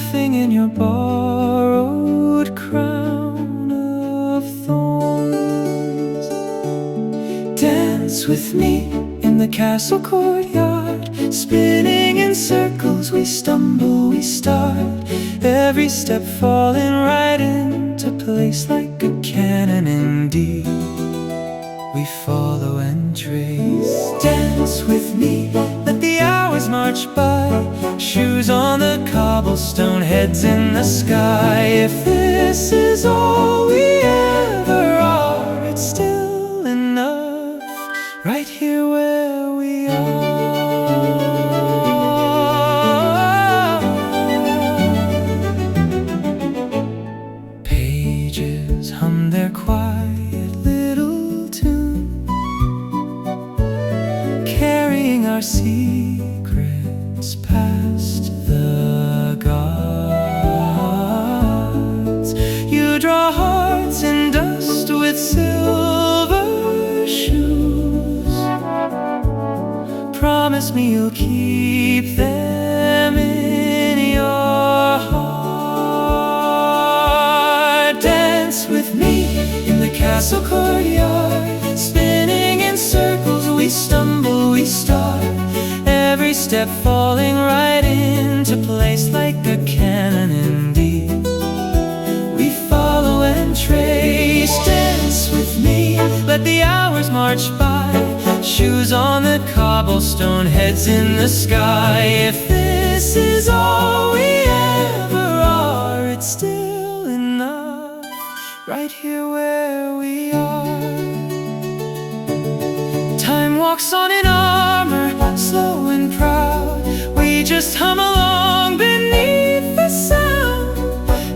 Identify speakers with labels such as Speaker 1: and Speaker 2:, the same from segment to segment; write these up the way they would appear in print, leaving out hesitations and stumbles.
Speaker 1: nothing in your borrowed crown of thorns. Dance with me in the castle courtyard, spinning in circles, we stumble, we start, every step falling right into place like a cannon indeed. We follow and trace. Dance with me, let the hours march by, shoes on the cobblestone, heads in the sky. If this is all we ever are, it's still enough, right here where we are. Pages hum their quiet little tune, carrying our secrets past the gods. You draw hearts in dust with silver shoes. Promise me you'll keep them in your heart. Dance with me in the castle courtyard, spinning in circles, we stumble, we start, every step falling right into place like a cannon indeed. We follow and trace. Dance with me, let the hours march by, shoes on the cobblestone, heads in the sky. If this is all we ever are, it's still enough, right here where we are. Time walks on in armor, slow and proud, we just hum along beneath the sound.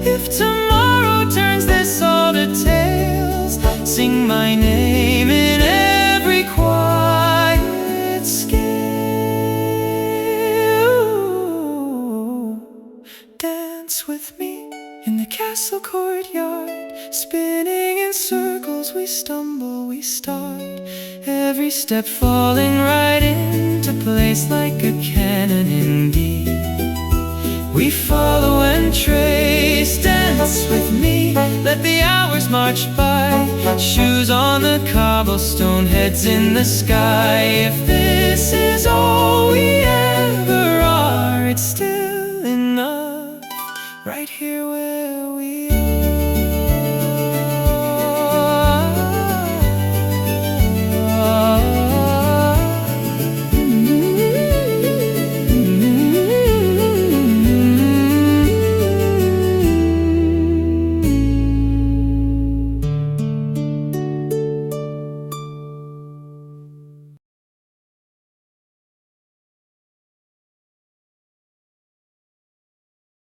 Speaker 1: If tomorrow turns this all to tales, sing my name in every quiet scale. Dance with me in the castle courtyard, spinning in circles, we stumble, we start, every step falling right into place like a cannon indeed. We follow and trace. Dance with me, let the hours march by, shoes on the cobblestone, heads in the sky. If this is all we ever are, it's still enough, right here where we